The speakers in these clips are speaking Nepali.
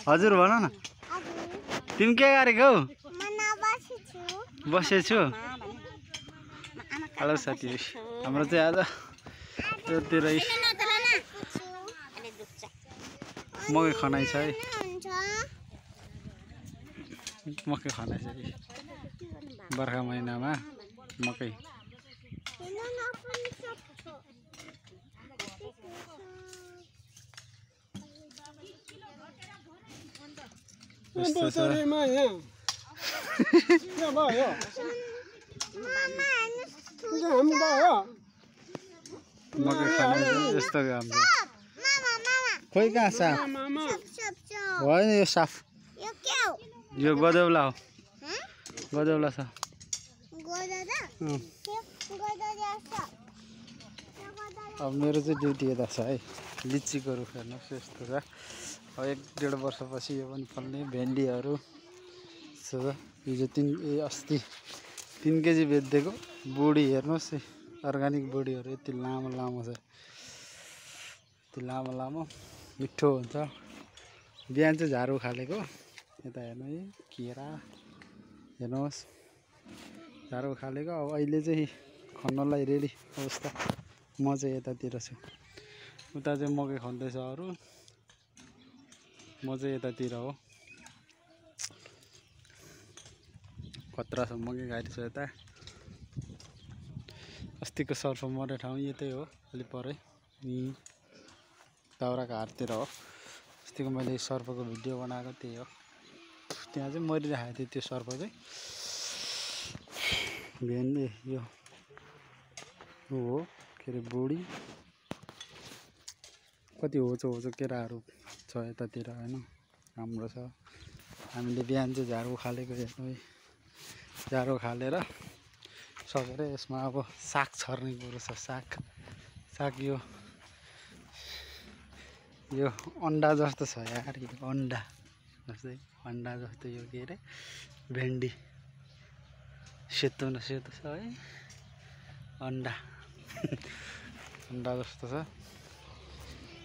हजुर भन न तिमी के गरेको हौ बसेछु हेलो साथी हाम्रो चाहिँ आज यतातिर मकै खनाइ छ है मकै खनाइ छ बर्खा महिनामा मकै मकै खनाइ यस्तो काम छ खोइ कहाँ साफ होइन यो साफ यो गदौला हो गदौला छ अब मेरो चाहिँ ड्युटी यता छ है लिचीको रुख हेर्नुहोस् यस्तो छ अब 1-1.5 वर्षपछि यो पनि फल्ने भेन्डीहरू हिजो अस्ति 3 केजी बेचिदिएको बोडी हेर्नुहोस् अर्ग्यानिक बोडीहरू यति लामो लामो छ यति लामो लामो मिठो हुन्छ बिहान चाहिँ झारू खालेको यता हेर्नु है केरा हेर्नुहोस् झारू खालेको अब अहिले चाहिँ खन्नलाई रेडी अवस्था म चाहिँ यतातिर छु उता चाहिँ मकै खन्दैछ अरू म चाहिँ यतातिर हो खतरासम्मकै गाडी छ यता अस्तिको सर्फ मर्ने ठाउँ यतै हो अलि परै दाउराको हाततिर हो अस्तिको मैले सर्फको भिडियो बनाएको त्यही हो त्यहाँ चाहिँ मरिरहेको थियो त्यो सर्फ चाहिँ भेन्डी यो हो के अरे बोडी कति होचो होचो केराहरू छ यतातिर होइन राम्रो छ हामीले बिहान चाहिँ झारू खालेको हेर्नु है झारू खालेर सकेर यसमा अब साग छर्ने कुरो छ साग यो अन्डा जस्तो छ यार यो अन्डा जस्तै अन्डा जस्तो यो के अरे भेन्डी सेतो न सेतो छ है अन्डा जस्तो छ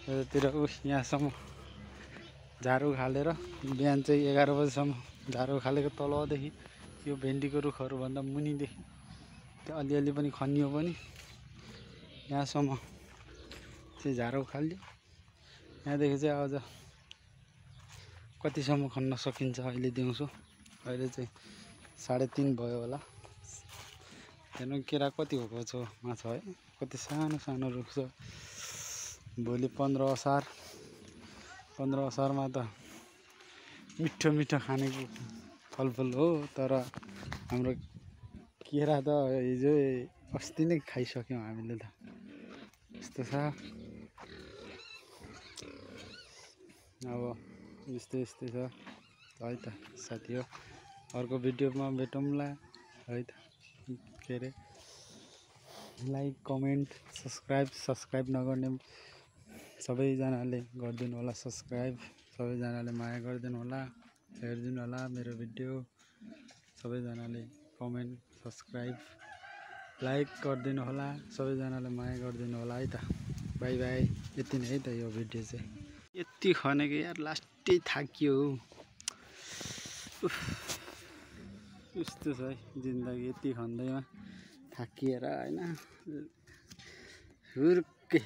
यतातिर यहाँसम्म झारू खालेर बिहान चाहिँ 11 बजीसम्म झारू खालेको तलदेखि यो भेन्डीको रुखहरू भन्दा मुनिदेखि त्यो अलिअलि पनि खनियो पनि यहाँसम्म चाहिँ झारू खाल्यो यहाँदेखि चाहिँ अझ कतिसम्म खन्न सकिन्छ अहिले दिउँसो अहिले चाहिँ 3:30 भयो होला हेर्नु केरा कति भएको छ माछा है कति सानो सानो रुख छ भोलि 15 असारमा त मिठो मिठो खानेको फलफुल हो तर हाम्रो केरा त हिजो अस्ति नै खाइसक्यौँ हामीले त यस्तो छ अब यस्तै छ है त साथी हो अर्को भिडियोमा भेटौँला है त के अरे लाइक कमेन्ट सब्सक्राइब नगर्ने सबैजनाले गरिदिनु होला सब्सक्राइब सबैजनाले माया गरिदिनु होला हेरिदिनु होला मेरो भिडियो सबैजनाले कमेन्ट सब्सक्राइब लाइक गरिदिनु होला सबैजनाले माया गरिदिनु होला है त बाई बाई यति नै है त यो भिडियो चाहिँ यति खनेको यार लास्टै थाकियो यस्तो छ है जिन्दगी यति खन्दैमा थाकिएर होइन हुर्के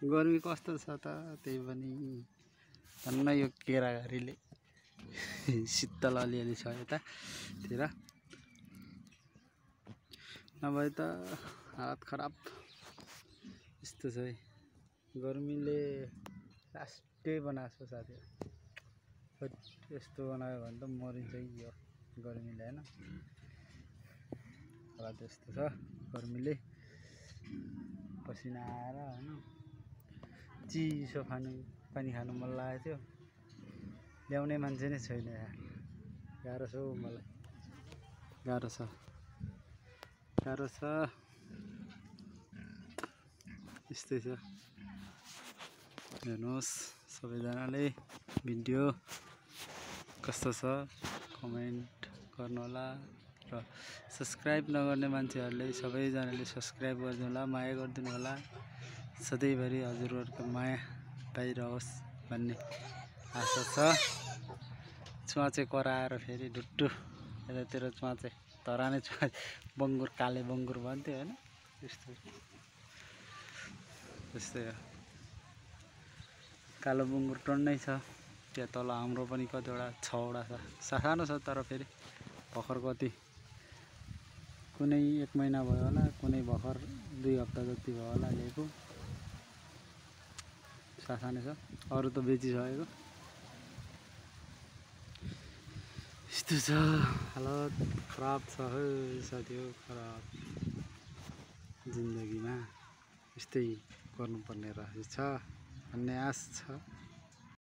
गर्मी कस्तो छ त त्यही पनि धन्न यो केराघारीले शीतल अलिअलि छ यतातिर नभए त हालत खराब यस्तो छ है गर्मीले लास्टै बनाएको छ साथीहरू यस्तो बनायो भने त मरिन्छ यो गर्मीले होइन हालत यस्तो छ गर्मीले पसिना आएर होइन चिसो पानी खानु मन लागेको थियो ल्याउने मान्छे नै छैन यार गाह्रो छ हौ मलाई गाह्रो छ यस्तै छ हेर्नुहोस् सबैजनाले भिडियो कस्तो छ कमेन्ट गर्नु होला र सब्सक्राइब नगर्ने मान्छेहरूले सबैजनाले सब्सक्राइब गरिदिनु होला माया गरिदिनु होला सधैँभरि हजुरहरूको माया पाइरहोस् भन्ने आशा छ। च्वाचे कराएर फेरि ढुट्टु यतातिर च्वाचे धराने च्वाचे बङ्गुर काले बङ्गुर भन्थ्यो होइन त्यस्तै हो कालो बङ्गुर टन्नै छ त्यहाँ तल हाम्रो पनि कतिवटा 6वटा छ सानो छ तर फेरि भर्खर कति कुनै 1 महिना भयो होला कुनै भर्खर 2 हप्ता जति भयो होला ल्याएको सानो छ अरू त बेचिसकेको यस्तो छ हालत खराब छ हो साथीहरु खराब जिन्दगीमा यस्तै गर्नुपर्ने रहेछ भन्ने आश छ।